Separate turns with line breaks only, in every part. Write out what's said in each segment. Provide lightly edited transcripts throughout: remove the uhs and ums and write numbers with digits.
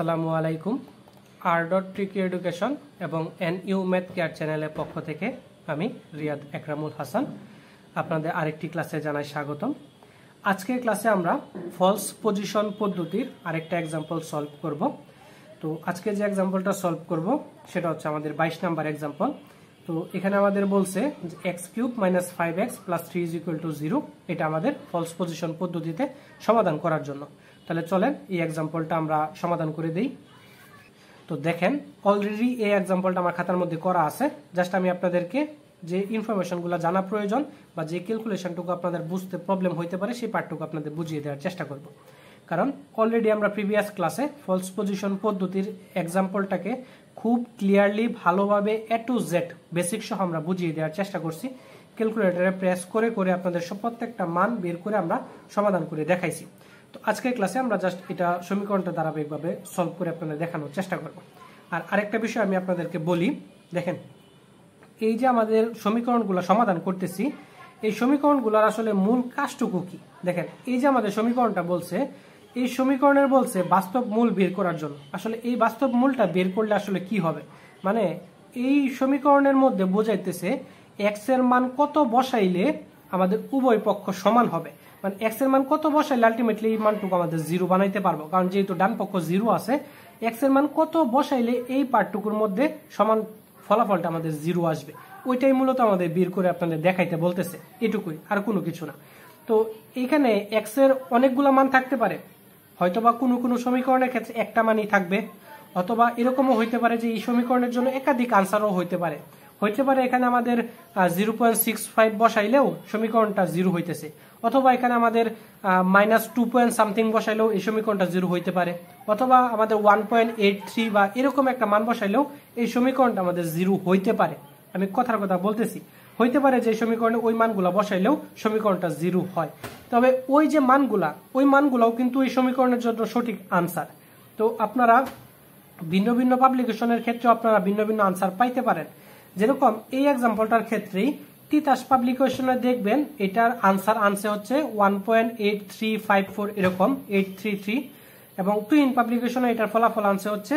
আসসালামু আলাইকুম। r.tricky education এবং NU ম্যাথ কেয়ার চ্যানেলের পক্ষ থেকে আমি রিয়াদ একরামুল হাসান আপনাদের আরেকটি ক্লাসে জানাই স্বাগতম। আজকের ক্লাসে আমরা ফলস পজিশন পদ্ধতির আরেকটা এক্সাম্পল সলভ করব। তো আজকে যে এক্সাম্পলটা সলভ করব সেটা হচ্ছে আমাদের 22 নাম্বার এক্সাম্পল। তো এখানে আমাদের বলছে যে x³ - 5x + 3 = 0, এটা আমাদের ফলস পজিশন পদ্ধতিতে সমাধান করার জন্য। তাহলে চলেন এই এক্সাম্পলটা আমরা সমাধান করে দেই। তো দেখেন অলরেডি এই এক্সাম্পলটা আমার খাতার মধ্যে করা আছে। জাস্ট আমি আপনাদেরকে যে ইনফরমেশনগুলো জানা প্রয়োজন বা যে ক্যালকুলেশনটুকু আপনাদের বুঝতে প্রবলেম হইতে পারে সেই পার্টটুকু আপনাদের বুঝিয়ে দেওয়ার চেষ্টা করব। কারণ অলরেডি আমরা প্রিভিয়াস ক্লাসে ফলস পজিশন পদ্ধতির এক্সাম্পলটাকে খুব ক্লিয়ারলি ভালোভাবে A to Z বেসিক সহ আমরা বুঝিয়ে দেওয়ার চেষ্টা করছি। ক্যালকুলেটরে প্রেস করে করে আপনাদের প্রত্যেকটা মান বের করে আমরা সমাধান করে দেখাইছি। তো আজকের ক্লাসে আমরা জাস্ট এটা সমীকরণটা ধারাবাহিকভাবে সলভ করে আপনাদের দেখানোর চেষ্টা করব। আর আরেকটা বিষয় আমি আপনাদেরকে বলি, দেখেন এই যে আমাদের সমীকরণগুলো সমাধান করতেছি, এই সমীকরণগুলোর আসলে মূল কাজটুকু কি? দেখেন এই যে আমাদের সমীকরণটা বলছে, এই সমীকরণের বলছে বাস্তব মূল বের করার জন্য। আসলে এই বাস্তব মূলটা বের করলে আসলে কি হবে, মানে এই সমীকরণের মধ্যে বোঝাইতেছে এক্স এর মান কত বসাইলে আমাদের উভয় পক্ষ সমান হবে, মানে এক্স এর মান কত বসাইলে আলটিমেটলি এই মানটুকু আমাদের 0 বানাইতে পারবো। কারণ যেহেতু ডান পক্ষ 0 আছে, এক্স এর মান কত বসাইলে এই পার্টটুকুর মধ্যে সমান ফলাফলটা আমাদের 0 আসবে, ওইটাই মূলত আমাদের বের করে আপনাদের দেখাইতে বলতেছে, এটুকুই, আর কোনো কিছু না। তো এইখানে এক্স এর অনেকগুলো মান থাকতে পারে, হয়তোবা কোনো কোনো সমীকরণের ক্ষেত্রে একটা মানই থাকবে, অথবা এরকমও হইতে পারে যে এই সমীকরণের জন্য একাধিক আনসারও হইতে পারে। এখানে আমাদের 0.65 বসাইলেও সমীকরণটা 0 হইতেছে, অথবা এখানে আমাদের -2 বসাইলেও এই সমীকরণটা 0 হইতে পারে, অথবা আমাদের 1.83 বা এরকম একটা মান বসাইলেও এই সমীকরণটা আমাদের 0 হইতে পারে। আমি কথার কথা বলতেছি, হইতে পারে যে সমীকরণে ওই মানগুলা বসাইলেও সমীকরণটা 0 হয়। তবে ওই যে মানগুলা, ওই মানগুলাও কিন্তু এই সমীকরণের জন্য সঠিক আনসার। তো আপনারা ভিন্ন ভিন্ন পাবলিকেশনের ক্ষেত্রে আপনারা ভিন্ন ভিন্ন আনসার পাইতে পারেন। যেরকম এই এক্সাম্পলটার ক্ষেত্রেই তিতাস পাবলিকেশনে দেখবেন এটার আনসার আনসে হচ্ছে 1.8354 এরকম 833, এবং টুইন পাবলিকেশনে এটার ফলাফল আনসে হচ্ছে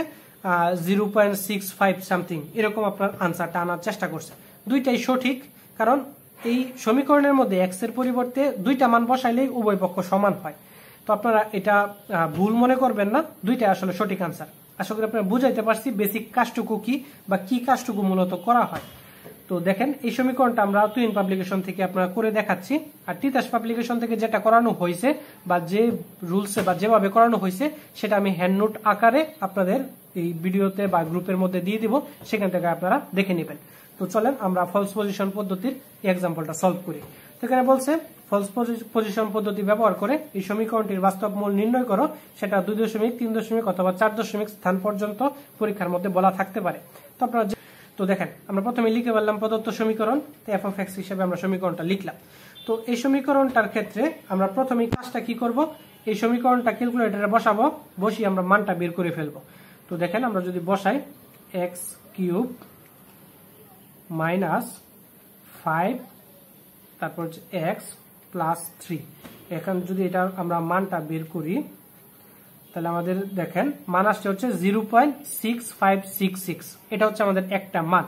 0.65 সামথিং এরকম আপনার আনসারটা আনার চেষ্টা করছে। দুইটাই সঠিক, কারণ এই সমীকরণের মধ্যে এক্স এর পরিবর্তে দুইটা মান বসাইলেই উভয় পক্ষ সমান হয়। তো আপনারা এটা ভুল মনে করবেন না, দুইটাই আসলে সঠিক আনসার। আশা করি আপনারা বুঝাইতে পারছি বেসিক কাজটুকু কি বা কি কাজটুকু মূলত করা হয়। তো দেখেন এই সমীকরণটা আমরা টুইন পাবলিকেশন থেকে আপনারা করে দেখাচ্ছি, আর তিতাস পাবলিকেশন থেকে যেটা করানো হয়েছে বা যে রুলসে বা যেভাবে করানো হয়েছে সেটা আমি হ্যান্ড নোট আকারে আপনাদের এই ভিডিওতে বা গ্রুপের মধ্যে দিয়ে দিব, সেখান থেকে আপনারা দেখে নেবেন। তো চলেন আমরা ফলস পজিশন পদ্ধতির এই এক্সাম্পলটা সলভ করি। তো এখানে বলছে ফলস পজিশন পদ্ধতি ব্যবহার করে এই সমীকরণটির বাস্তব মূল নির্ণয় করো, সেটা 2.3 3 অথবা 4 স্থান পর্যন্ত পরীক্ষার মধ্যে বলা থাকতে পারে। তো আপনারা তো দেখেন আমরা প্রথমে লিখে বললাম প্রদত্ত সমীকরণ, f of x হিসেবে আমরা সমীকরণটা লিখলাম। তো এই সমীকরণটার ক্ষেত্রে আমরা প্রথমেই কাজটা কি করব, এই সমীকরণটা ক্যালকুলেটরে বসাবো, বসিয়ে আমরা মানটা বের করে ফেলবো। তো দেখেন আমরা যদি বসাই x³ - 5 তারপর x + 3, এখন যদি এটা আমরা মানটা বের করি তাহলে আমাদের দেখেন মান আসছে হচ্ছে 0.6566। এটা হচ্ছে আমাদের একটা মান,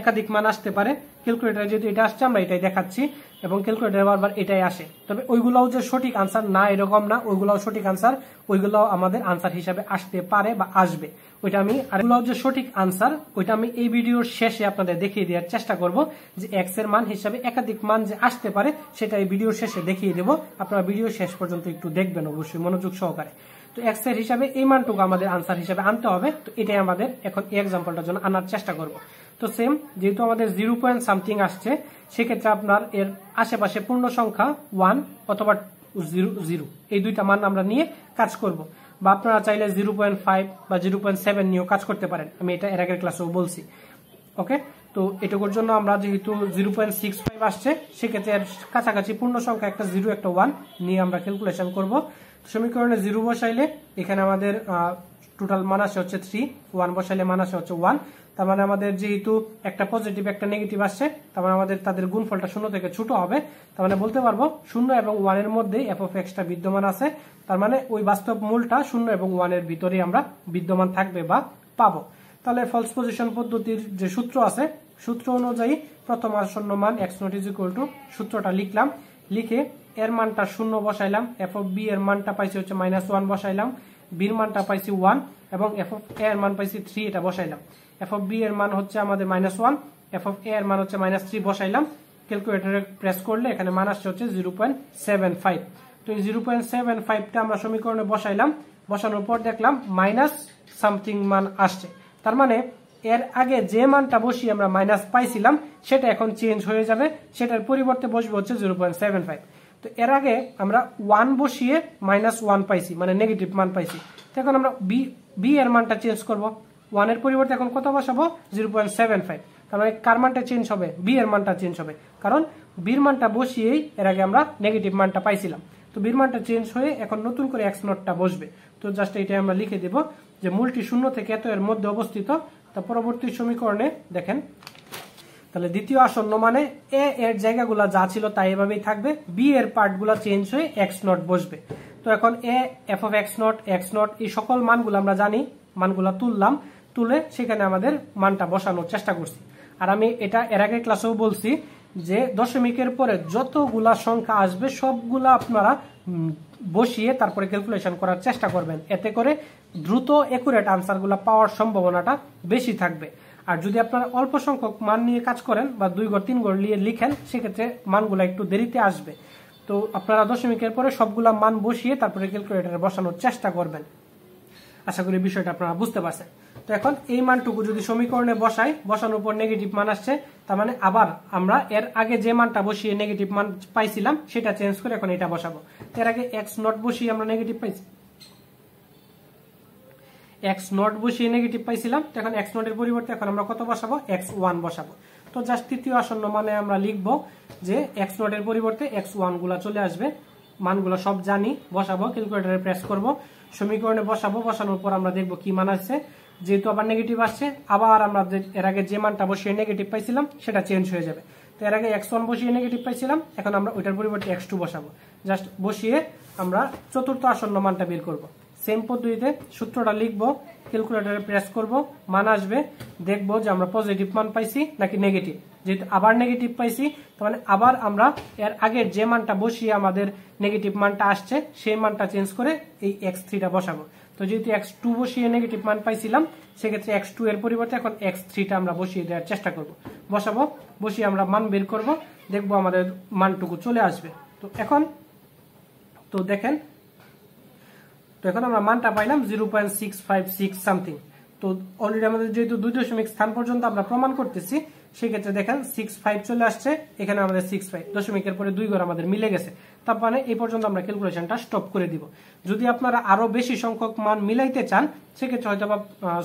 একাধিক মান আসতে পারে। ক্যালকুলেটরে যেহেতু এটা আসছে আমরা এটাই দেখাচ্ছি, এবং ক্যালকুলেটরে বারবার এটাই আসে। তবে ওইগুলাও যে সঠিক আনসার না এরকম না, ওইগুলাও সঠিক আনসার, ওইগুলাও আমাদের আনসার হিসাবে আসতে পারে বা আসবে। ওইটা আমি আরেকগুলাও যে সঠিক আনসার ওইটা আমি এই ভিডিওর শেষে আপনাদের দেখিয়ে দেওয়ার চেষ্টা করব, যে এক্স এর মান হিসাবে একাধিক মান যে আসতে পারে সেটা এই ভিডিওর শেষে দেখিয়ে দেব। আপনারা ভিডিও শেষ পর্যন্ত একটু দেখবেন অবশ্যই মনোযোগ সহকারে। তো এক্স এর হিসাবে এই মানটুকু আমাদের আনসার হিসাবে আনতে হবে। তো এটাই আমাদের এখন এই এক্সাম্পলটার জন্য আনার চেষ্টা করব। তো সেম যেহেতু আমাদের 0. আসছে, সেক্ষেত্রে আপনার এর আশেপাশে পূর্ণ সংখ্যা 1 অথবা 0 এই দুইটা মান আমরা নিয়ে কাজ করব, বা আপনারা চাইলে 0.5 বা 0.7 নিয়েও কাজ করতে পারেন। আমি এটা এর আগের ক্লাসেও বলছি। ওকে, তো এটুকুর জন্য আমরা যেহেতু 0.65 আসছে, সেক্ষেত্রে এর কাছাকাছি পূর্ণ সংখ্যা একটা 0 একটা 1 নিয়ে আমরা ক্যালকুলেশন করব। সমীকরণে 0 বসাইলে এখানে আমাদের টোটাল মান আসে হচ্ছে 3, 1 বসাইলে মান আসে হচ্ছে 1। তার মানে আমাদের যেহেতু একটা পজিটিভ একটা নেগেটিভ আসছে, তার মানে আমাদের তাদের গুণফলটা 0 থেকে ছোট হবে। তার মানে বলতে পারবো 0 এবং 1 এর মধ্যে f of x টা বিদ্যমান আছে। তার মানে ওই বাস্তব মূলটা 0 এবং 1 এর ভিতরেই আমরা বিদ্যমান থাকবে বা পাবো। তাহলে ফলস পজিশন পদ্ধতির যে সূত্র আছে, সূত্র অনুযায়ী প্রথম আসন্ন মান x not is equal to, সূত্রটা লিখলাম, লিখে এর মানটা 0 বসাইলাম, f of b এর মানটা পাইছি হচ্ছে -1 বসাইলাম, b এর মানটা পাইছি 1 এবং f of a এর মান পাইছি 3, এটা বসাইলাম। f of b এর মান হচ্ছে আমাদের -1, f of a এর মান হচ্ছে -3 বসাইলাম। ক্যালকুলেটরে প্রেস করলে এখানে মান আসছে হচ্ছে 0.75। তো এই 0.75 টা আমরা সমীকরণে বসাইলাম, বসানোর পর দেখলাম মাইনাস সামথিং মান আসছে। তার মানে এর আগে যে মানটা বসিয়ে আমরা মাইনাস পাইছিলাম সেটা এখন চেঞ্জ হয়ে যাবে, সেটার পরিবর্তে বসবে হচ্ছে 0.75। তো এর আগে আমরা 1 বসিয়ে -1 পাইছি, মানে নেগেটিভ মান পাইছি। তো এখন আমরা বি এর মানটা চেঞ্জ করব, 1 এর পরিবর্তে এখন কত বসাবো? 0.75। তার মানে কার মানটা চেঞ্জ হবে? বি এর মানটা চেঞ্জ হবে, কারণ বির মানটা বসিয়েই এর আগে আমরা নেগেটিভ মানটা পাইছিলাম। তো বির মানটা চেঞ্জ হয়ে এখন নতুন করে x নটটা বসবে। তো জাস্ট এইটা আমরা লিখে দেব যে মূলটি 0 থেকে এত এর মধ্যে অবস্থিত। তা পরবর্তী সমীকরণে দেখেন, তাহলে দ্বিতীয় আসন্ন মানে এ এর জায়গাগুলো যা ছিল তাই এভাবেই থাকবে, বি এর পার্টগুলো চেঞ্জ হয়ে x নট বসবে। তো এখন এ f of x নট এই সকল মানগুলো আমরা জানি, মানগুলো তুললাম, তুলে সেখানে আমাদের মানটা বসানোর চেষ্টা করছি। আর আমি এটা এর আগে ক্লাসেও বলছি যে দশমিকের পরে যতগুলা সংখ্যা আসবে সবগুলা আপনারা বসিয়ে তারপরে ক্যালকুলেশন করার চেষ্টা করবেন, এতে করে দ্রুত একুরেট আনসারগুলো পাওয়ার সম্ভাবনাটা বেশি থাকবে। আর যদি আপনারা অল্প সংখ্যক মান নিয়ে কাজ করেন বা 2 ঘর 3 ঘর নিয়ে লিখেন, সেক্ষেত্রে মানগুলো একটু দেরিতে আসবে। তো আপনারা দশমিকের পরে সবগুলা মান বসিয়ে তারপরে ক্যালকুলেটরে বসানোর চেষ্টা করবেন। আশা করি বিষয়টা আপনারা বুঝতে পারছেন। তো এখন এই মানটুকু যদি সমীকরণে বসাই, বসানোর পর নেগেটিভ মান আসছে, তার মানে আবার আমরা এর আগে যে মানটা বসিয়ে নেগেটিভ মান পাইছিলাম সেটা চেঞ্জ করে এখন এটা বসাবো। এর আগে x নট বসিয়ে আমরা নেগেটিভ পাইছি, x নট বসিয়ে নেগেটিভ পাইছিলাম। তো এখন x নট এর পরিবর্তে এখন আমরা কত বসাবো? x1 বসাবো। তো জাস্ট তৃতীয় আসন্ন মানে আমরা লিখবো যে x নট এর পরিবর্তে x1 গুলা চলে আসবে, মানগুলো সব জানি, বসাবো, ক্যালকুলেটরে প্রেস করব, সমীকরণে বসাবো, বসানোর পর আমরা দেখবো কি মান আসছে। যেহেতু আবার নেগেটিভ আসছে, আবার আমরা এর আগে যে মানটা বসিয়ে নেগেটিভ পাইছিলাম সেটা চেঞ্জ হয়ে যাবে। তো এর আগে x1 বসিয়ে নেগেটিভ পাইছিলাম, এখন আমরা ওইটার পরিবর্তে x2 বসাবো। জাস্ট বসিয়ে আমরা চতুর্থ আসন্ন মানটা বের করব। সেম পদ্ধতিতে সূত্রটা লিখবো, ক্যালকুলেটরে প্রেস করব, মান আসবে, দেখবো যে আমরা পজিটিভ মান পাইছি নাকি নেগেটিভ। যেহেতু আবার নেগেটিভ পাইছি, তার মানে আবার আমরা এর আগের যে মানটা বসিয়ে আমাদের নেগেটিভ মানটা আসছে সেই মানটা চেঞ্জ করে এই x3টা বসাবো। তো যেহেতু x2 বসিয়ে নেগেটিভ মান পাইছিলাম, সেক্ষেত্রে x2 এর পরিবর্তে এখন x3টা আমরা বসিয়ে দেওয়ার চেষ্টা করব। বসাবো, বসিয়ে আমরা মান বের করব, দেখবো আমাদের মানটুকু চলে আসবে। তো এখন তো দেখেন, তো এখন আমরা মানটা পাইলাম 0.656 সামথিং। তো অলরেডি আমাদের যেহেতু 2 দশমিক স্থান পর্যন্ত আমরা প্রমাণ করতেছি, সেক্ষেত্রে দেখেন 65 চলে আসছে, এখানে আমাদের 65 দশমিকের পরে 2 ঘর আমাদের মিলে গেছে। তার মানে এই পর্যন্ত আমরা ক্যালকুলেশনটা স্টপ করে দিব। যদি আপনারা আরো বেশি সংখ্যক মান মিলাইতে চান, সেক্ষেত্রে হয়তো বা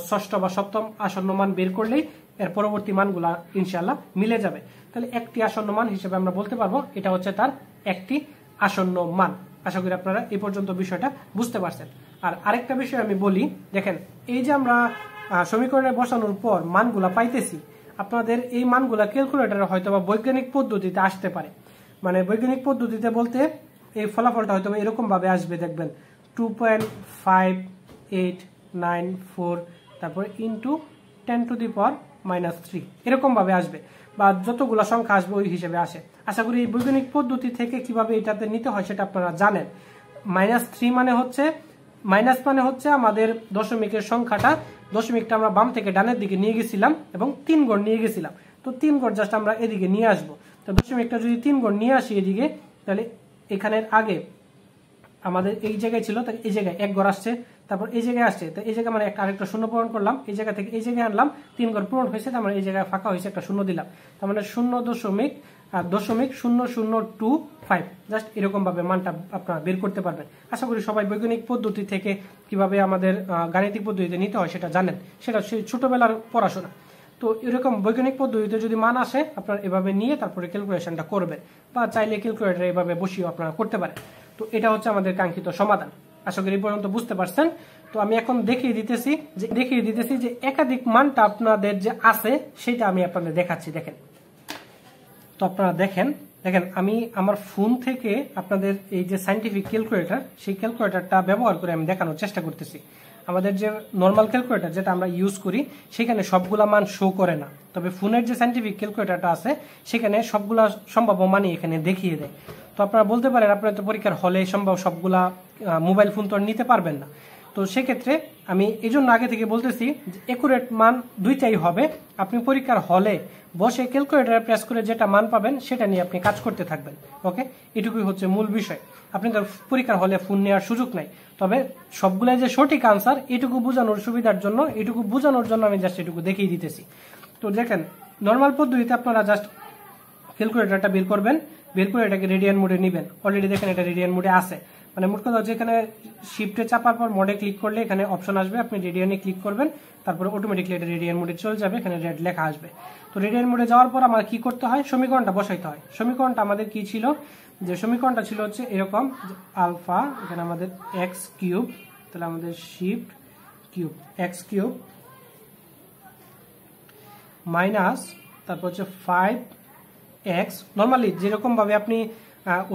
ষষ্ঠ বা সপ্তম আসন্ন মান বের করলেই এর পরবর্তী মানগুলা ইনশাআল্লাহ মিলে যাবে। তাহলে একটি আসন্ন মান হিসেবে আমরা বলতে পারবো এটা হচ্ছে তার একটি আসন্ন মান। আশা করি আপনারা এই পর্যন্ত বিষয়টা বুঝতে পারছেন। আর আরেকটা বিষয় আমি বলি, দেখেন এই যে আমরা সমীকরণে বসানোর পর মানগুলা পাইতেছি, আপনাদের এই মানগুলা ক্যালকুলেটরে হয়তো বা বৈজ্ঞানিক পদ্ধতিতে আসতে পারে। মানে বৈজ্ঞানিক পদ্ধতিতে বলতে এই ফলাফলটা হয়তো এরকম ভাবে আসবে, দেখবেন 2.5894 তারপরে ইন্টু 10⁻³ এরকম ভাবে আসবে, বা যতগুলো সংখ্যা আসবে ওই হিসেবে আসে। আশা করি এই বৈজ্ঞানিক পদ্ধতি থেকে কিভাবে এটাতে নিতে হয় সেটা আপনারা জানেন। -3 মাইনাস মানে হচ্ছে আমাদের দশমিকের সংখ্যাটা, দশমিকটা আমরা বাম থেকে ডানের দিকে নিয়ে গেছিলাম এবং 3 ঘর নিয়ে গেছিলাম। তো 3 ঘর জাস্ট আমরা এদিকে নিয়ে আসবো। তো দশমিকটা যদি 3 ঘর নিয়ে আসি এদিকে, তাহলে এখানের আগে আমাদের এই জায়গায় ছিল, তাহলে এই জায়গায় 1 ঘর আসছে, তারপর এই জায়গায় আসছে, তো এই জায়গায় মানে আরেকটা শূন্য পূরণ করলাম, এই জায়গা থেকে এই জায়গায় আনলাম, 3 ঘর পূরণ হয়েছে, তার মানে এই জায়গায় ফাঁকা হয়েছে, একটা শূন্য দিলাম, তার মানে 0.0025 জাস্ট এরকম ভাবে মানটা আপনারা বের করতে পারবেন। আশা করি সবাই বৈজ্ঞানিক পদ্ধতি থেকে কিভাবে আমাদের গাণিতিক পদ্ধতিতে নিতে হয় সেটা জানেন, সেটা সেই ছোটবেলার পড়াশোনা। তো এরকম বৈজ্ঞানিক পদ্ধতিতে যদি মান আসে, আপনারা এভাবে নিয়ে তারপরে ক্যালকুলেশনটা করবেন, বা চাইলে ক্যালকুলেটরে এভাবে বসিয়েও আপনারা করতে পারেন। তো এটা হচ্ছে আমাদের কাঙ্ক্ষিত সমাধান। আশা করি এই পর্যন্ত বুঝতে পারছেন। তো আমি এখন দেখিয়ে দিতেছি যে একাধিক মানটা আপনাদের যে আছে সেটা আমি আপনাদের দেখাচ্ছি। দেখেন, তো আপনারা দেখেন আমি আমার ফোন থেকে আপনাদের এই যে সাইন্টিফিক ক্যালকুলেটর, সেই ক্যালকুলেটরটা ব্যবহার করে আমি দেখানোর চেষ্টা করতেছি। আমাদের যে নর্মাল ক্যালকুলেটর যেটা আমরা ইউজ করি সেখানে সবগুলা মান শো করে না, তবে ফোনের যে সাইন্টিফিক ক্যালকুলেটরটা আছে সেখানে সবগুলা সম্ভাব্য মানই এখানে দেখিয়ে দেয়। তো আপনারা বলতে পারেন আপনারা তো পরীক্ষার হলে সম্ভব সবগুলা মোবাইল ফোন তো নিতে পারবেন না, তো সেক্ষেত্রে আমি এই জন্য আগে থেকে বলতেছি যে একুরেট মান দুইটাই হবে। আপনি পরীক্ষার হলে বসে ক্যালকুলেটরে প্রেস করে যেটা মান পাবেন সেটা নিয়ে আপনি কাজ করতে থাকবেন। ওকে, এটুকুই হচ্ছে মূল বিষয়। আপনি তো পরীক্ষার হলে ফোন নেওয়ার সুযোগ নাই, তবে সবগুলাই যে সঠিক আনসার এটুকু বোঝানোর সুবিধার জন্য আমি জাস্ট এটুকু দেখিয়ে দিতেছি। তো দেখেন, নর্মাল পদ্ধতিতে আপনারা জাস্ট ক্যালকুলেটরটা বের করবেন, বের করে এটাকে রেডিয়ান মোডে নেবেন। অলরেডি দেখেন এটা রেডিয়ান মোডে আছে, মানে মোট কথা হচ্ছে এখানে শিফটে চাপার পর মোডে ক্লিক করলে এখানে অপশন আসবে, আপনি রেডিয়ানে ক্লিক করবেন, তারপরে অটোমেটিকলি এটা রেডিয়ান মোডে চলে যাবে, এখানে রেড লেখা আসবে। তো রেডিয়ান মোডে যাওয়ার পর আমার কি করতে হয়, সমীকরণটা বসাইতে হয়। সমীকরণটা আমাদের কি ছিল, যে সমীকরণটা ছিল হচ্ছে এরকম, আলফা এখানে আমাদের এক্স কিউব, তাহলে আমাদের shift cube x cube minus তারপর হচ্ছে 5x, নর্মালি যেরকম ভাবে আপনি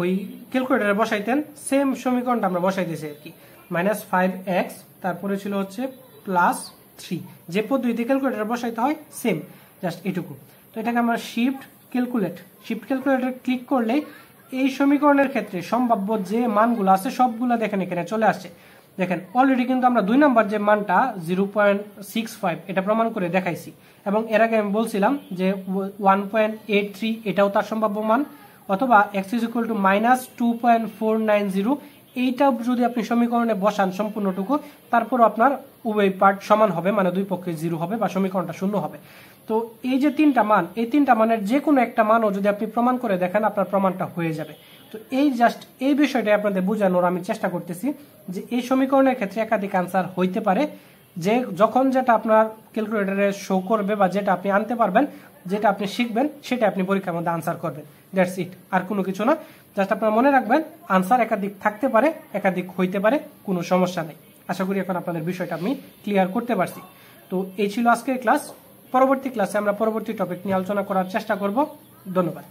ওই ক্যালকুলেটরে বসাইতেন সেম সমীকরণটা আমরা বসাইতেছি আর কি, মাইনাস 5x, তারপরে ছিল হচ্ছে প্লাস 3, যে পদ্ধতিতে ক্যালকুলেটরে বসাইতে হয় সেম, জাস্ট এটুকু। তো এটাকে আমরা শিফট ক্যালকুলেটরে ক্লিক করলে এই সমীকরণের ক্ষেত্রে সম্ভাব্য যে মানগুলো আছে সবগুলো দেখেন এখানে চলে আসছে। দেখেন অলরেডি কিন্তু আমরা 2 নাম্বার যে মানটা 0.65 এটা প্রমাণ করে দেখাইছি, এবং এর আগে আমি বলছিলাম যে 1.83 এটাও তার সম্ভাব্য মান, অথবা x = -2.490 এইটাও যদি আপনি সমীকরণে বসান সম্পূর্ণটুকু, তারপর আপনার উভয় পার্ট সমান হবে, মানে দুই পক্ষে 0 হবে বা সমীকরণটা শূন্য হবে। তো এই যে তিনটা মান, এই তিনটা মানের যে কোনো একটা মানও যদি আপনি প্রমাণ করে দেখেন আপনার প্রমাণটা হয়ে যাবে। তো এই বিষয়টা আপনাদের বোঝানোর আমি চেষ্টা করতেছি যে এই সমীকরণের ক্ষেত্রে একাধিক আনসার হইতে পারে, যে যখন যেটা আপনার ক্যালকুলেটরে শো করবে বা যেটা আপনি আনতে পারবেন, যেটা আপনি শিখবেন সেটা আপনি পরীক্ষার মধ্যে আনসার করবেন। দ্যাটস ইট, আর কোনো কিছু না। জাস্ট আপনারা মনে রাখবেন আনসার একাধিক থাকতে পারে, একাধিক হইতে পারে, কোনো সমস্যা নেই। আশা করি এখন আপনাদের বিষয়টা আমি ক্লিয়ার করতে পারছি। তো এই ছিল আজকের ক্লাস। পরবর্তী ক্লাসে আমরা পরবর্তী টপিক নিয়ে আলোচনা করার চেষ্টা করব। ধন্যবাদ।